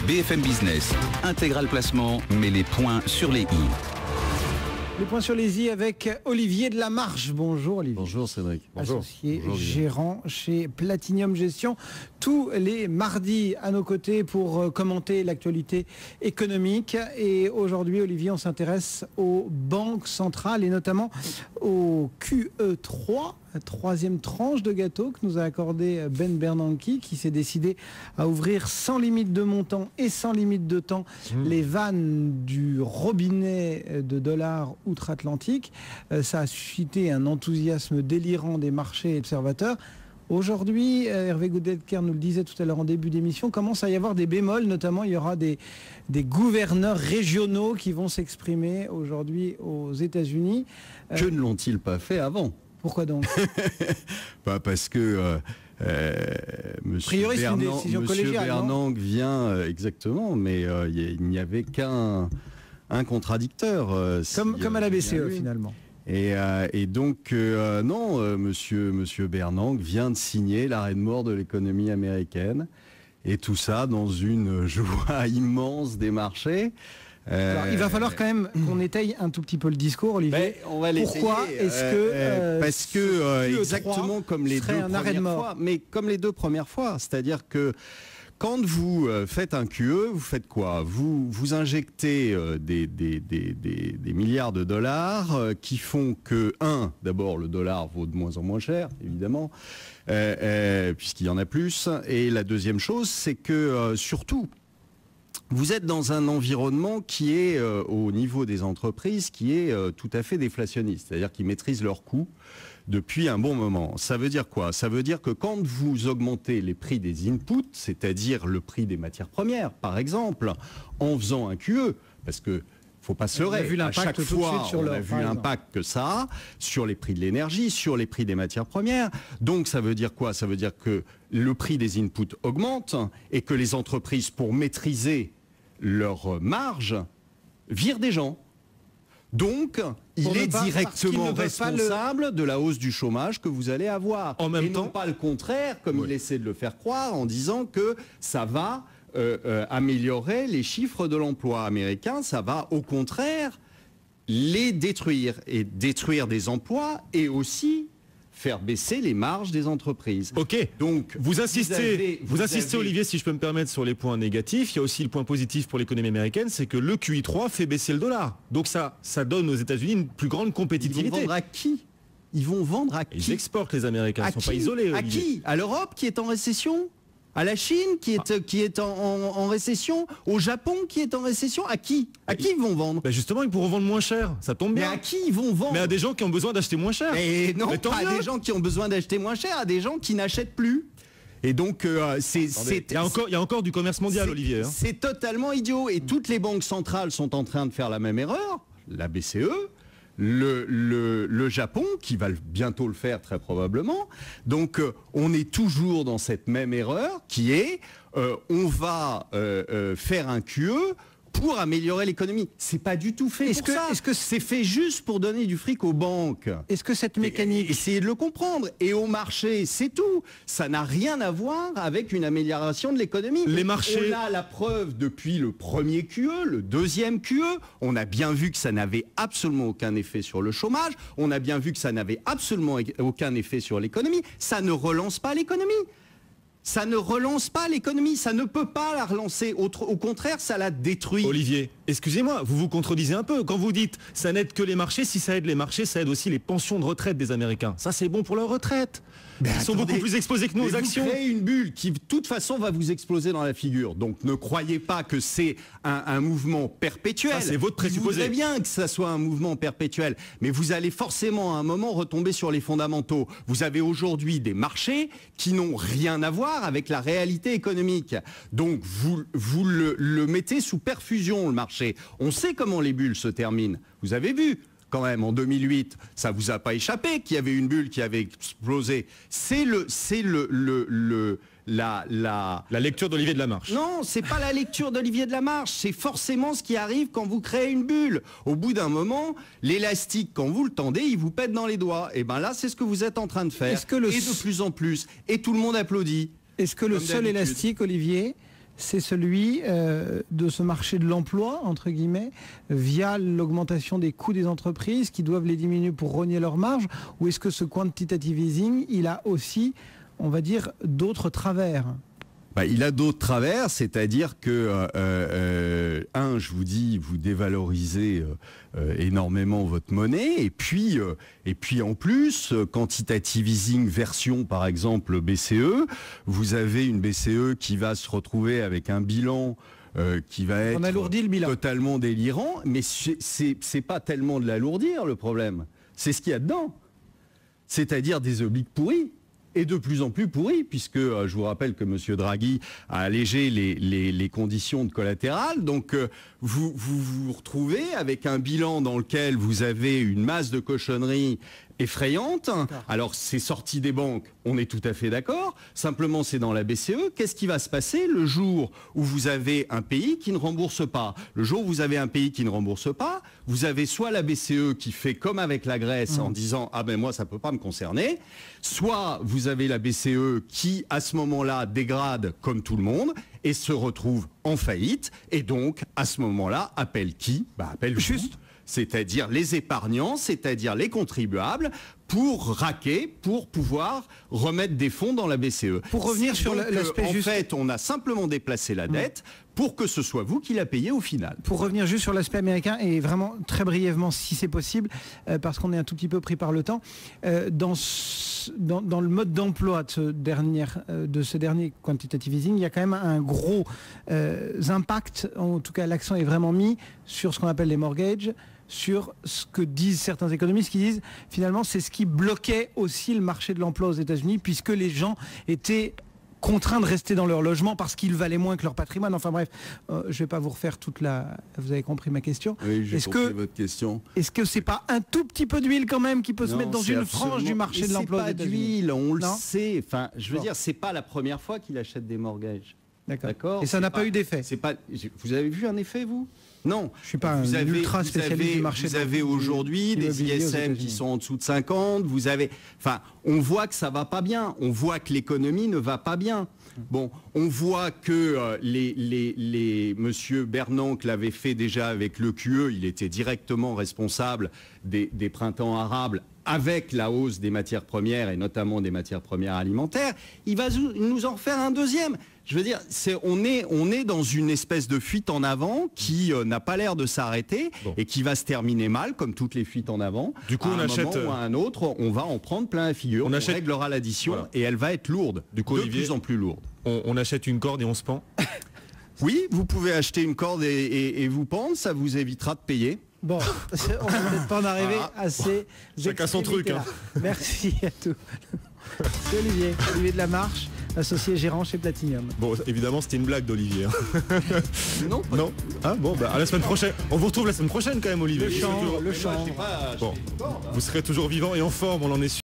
BFM Business, intégral placement, met les points sur les i. Les points sur les i avec Olivier de la Marche. Bonjour Olivier. Bonjour Cédric. Bonjour. Associé gérant chez Platinum Gestion. Tous les mardis à nos côtés pour commenter l'actualité économique. Et aujourd'hui Olivier, on s'intéresse aux banques centrales et notamment au QE3. Troisième tranche de gâteau que nous a accordé Ben Bernanke, qui s'est décidé à ouvrir sans limite de montant et sans limite de temps les vannes du robinet de dollars outre-Atlantique. Ça a suscité un enthousiasme délirant des marchés et observateurs. Aujourd'hui, Hervé Goudet-Kerr nous le disait tout à l'heure en début d'émission, commence à y avoir des bémols, notamment il y aura des gouverneurs régionaux qui vont s'exprimer aujourd'hui aux États-Unis. Que ne l'ont-ils pas fait avant ? Pourquoi donc? Parce que Monsieur Bernanke vient exactement, mais il n'y avait qu'un contradicteur. Comme à la BCE finalement. Et donc non, Monsieur Bernanke vient de signer l'arrêt de mort de l'économie américaine, et tout ça dans une joie immense des marchés. Alors, il va falloir quand même qu'on étaye un tout petit peu le discours, Olivier. On va Pourquoi est-ce que parce que exactement comme les deux premières fois, c'est-à-dire que quand vous faites un QE, vous faites quoi? Vous injectez des milliards de dollars qui font que, d'abord le dollar vaut de moins en moins cher, évidemment, puisqu'il y en a plus. Et la deuxième chose, c'est que surtout, vous êtes dans un environnement qui est, au niveau des entreprises, qui est tout à fait déflationniste, c'est-à-dire qu'ils maîtrisent leurs coûts depuis un bon moment. Ça veut dire quoi? Ça veut dire que quand vous augmentez les prix des inputs, c'est-à-dire le prix des matières premières, par exemple, en faisant un QE, parce que faut pas se leurrer, à chaque fois on a vu l'impact que ça a sur les prix de l'énergie, sur les prix des matières premières. Donc ça veut dire quoi? Ça veut dire que le prix des inputs augmente et que les entreprises, pour maîtriser leur marge, virent des gens. Donc, il est directement responsable de la hausse du chômage que vous allez avoir. En même temps, non pas le contraire, comme il essaie de le faire croire, en disant que ça va améliorer les chiffres de l'emploi américain. Ça va, au contraire, les détruire. Et détruire des emplois et aussi faire baisser les marges des entreprises. Ok, donc vous insistez, Olivier, si je peux me permettre, sur les points négatifs. Il y a aussi le point positif pour l'économie américaine, c'est que le QI3 fait baisser le dollar. Donc ça donne aux États-Unis une plus grande compétitivité. Ils vont vendre à qui? Ils vont vendre à qui? Ils exportent, les Américains, ils ne sont pas isolés. À qui? À l'Europe qui est en récession? À la Chine qui est en récession? Au Japon qui est en récession? À qui? À qui ils vont vendre? Justement, ils pourront vendre moins cher, ça tombe bien. Mais à qui ils vont vendre? Mais à des gens qui ont besoin d'acheter moins cher. Et non, pas à des gens qui ont besoin d'acheter moins cher, à des gens qui n'achètent plus. Et donc, il y a encore du commerce mondial, Olivier. C'est totalement idiot. Et toutes les banques centrales sont en train de faire la même erreur. La BCE, le Japon, qui va bientôt le faire très probablement. Donc on est toujours dans cette même erreur qui est on va faire un QE pour améliorer l'économie. C'est pas du tout fait pour ça. Est-ce que c'est fait juste pour donner du fric aux banques? Est-ce que cette mécanique... Essayez de le comprendre. Et au marché, c'est tout. Ça n'a rien à voir avec une amélioration de l'économie. Les marchés... On a la preuve depuis le premier QE, le deuxième QE. On a bien vu que ça n'avait absolument aucun effet sur le chômage. On a bien vu que ça n'avait absolument aucun effet sur l'économie. Ça ne relance pas l'économie. Ça ne relance pas l'économie, ça ne peut pas la relancer. Au contraire, ça la détruit. Olivier, excusez-moi, vous vous contredisez un peu. Quand vous dites ça n'aide que les marchés, si ça aide les marchés, ça aide aussi les pensions de retraite des Américains. Ça, c'est bon pour leur retraite. Ils sont beaucoup plus exposés que nous aux actions. Vous créez une bulle qui, de toute façon, va vous exploser dans la figure. Donc, ne croyez pas que c'est un mouvement perpétuel. C'est votre présupposé. Vous voudrez bien que ça soit un mouvement perpétuel, mais vous allez forcément, à un moment, retomber sur les fondamentaux. Vous avez aujourd'hui des marchés qui n'ont rien à voir avec la réalité économique. Donc, vous le mettez sous perfusion, le marché. On sait comment les bulles se terminent. Vous avez vu quand même, en 2008, ça vous a pas échappé qu'il y avait une bulle qui avait explosé. C'est la lecture d'Olivier de la Marche. Non, c'est pas la lecture d'Olivier de la Marche. C'est forcément ce qui arrive quand vous créez une bulle. Au bout d'un moment, l'élastique, quand vous le tendez, il vous pète dans les doigts. Et ben là, c'est ce que vous êtes en train de faire. Et de plus en plus. Et tout le monde applaudit. Est-ce que le seul élastique, Olivier, c'est celui de ce marché de l'emploi, entre guillemets, via l'augmentation des coûts des entreprises qui doivent les diminuer pour rogner leurs marges, ou est-ce que ce quantitative easing, il a aussi, on va dire, d'autres travers ? Il a d'autres travers, c'est-à-dire que, je vous dis, vous dévalorisez énormément votre monnaie, et puis en plus, quantitative easing version, par exemple, BCE, vous avez une BCE qui va se retrouver avec un bilan qui va être totalement délirant, mais c'est pas tellement de l'alourdir le problème, c'est ce qu'il y a dedans, c'est-à-dire des obliques pourris. Et de plus en plus pourri, puisque je vous rappelle que M. Draghi a allégé les conditions de collatéral. Donc vous vous retrouvez avec un bilan dans lequel vous avez une masse de cochonneries effrayante. Alors c'est sorti des banques, on est tout à fait d'accord. Simplement c'est dans la BCE. Qu'est-ce qui va se passer le jour où vous avez un pays qui ne rembourse pas? Le jour où vous avez un pays qui ne rembourse pas, vous avez soit la BCE qui fait comme avec la Grèce en disant ah ben moi ça peut pas me concerner, soit vous avez la BCE qui à ce moment-là dégrade comme tout le monde et se retrouve en faillite, et donc à ce moment-là appelle qui? Appelle juste, c'est-à-dire les épargnants, c'est-à-dire les contribuables, pour raquer, pour pouvoir remettre des fonds dans la BCE. Pour revenir sur l'aspect juste... En fait, on a simplement déplacé la dette pour que ce soit vous qui la payez au final. Pour revenir juste sur l'aspect américain, et vraiment très brièvement si c'est possible, parce qu'on est un tout petit peu pris par le temps, dans le mode d'emploi de ce dernier quantitative easing, il y a quand même un gros impact, en tout cas l'accent est vraiment mis sur ce qu'on appelle les mortgages, sur ce que disent certains économistes qui disent finalement c'est ce qui bloquait aussi le marché de l'emploi aux États-Unis, puisque les gens étaient contraints de rester dans leur logement parce qu'ils valaient moins que leur patrimoine. Enfin bref, je ne vais pas vous refaire toute la... Vous avez compris ma question. Oui, j'ai compris votre question. Est-ce que c'est pas un tout petit peu d'huile quand même qui peut se mettre dans une frange du marché de l'emploi aux États-Unis? C'est pas d'huile, on le sait. Enfin, je veux dire, c'est pas la première fois qu'il achète des mortgages. D'accord. Et ça n'a pas eu d'effet. Vous avez vu un effet, vous? Non. Je suis pas un ultra spécialiste du marché. Vous avez aujourd'hui des ISM qui sont en dessous de 50. On voit que ça va pas bien. On voit que l'économie ne va pas bien. Bon, on voit que Monsieur Bernanke l'avait fait déjà avec le QE. Il était directement responsable des printemps arabes avec la hausse des matières premières et notamment des matières premières alimentaires. Il va nous en faire un deuxième. Je veux dire, on est dans une espèce de fuite en avant qui n'a pas l'air de s'arrêter et qui va se terminer mal, comme toutes les fuites en avant. Du coup, on achète moment ou à un autre, on va en prendre plein la figure. On réglera l'addition et elle va être lourde, de plus en plus lourde. On achète une corde et on se pend. Oui, vous pouvez acheter une corde et vous pendre, ça vous évitera de payer. Bon, on va peut-être pas en arriver à ces... Chacun son truc. Merci à tous. C'est Olivier de la Marche, associé gérant chez Platinium. Bon, évidemment, c'était une blague d'Olivier. Non. Ah bon, à la semaine prochaine. On vous retrouve la semaine prochaine quand même, Olivier. Le chant. Bon, vous serez toujours vivant et en forme, on en est sûr.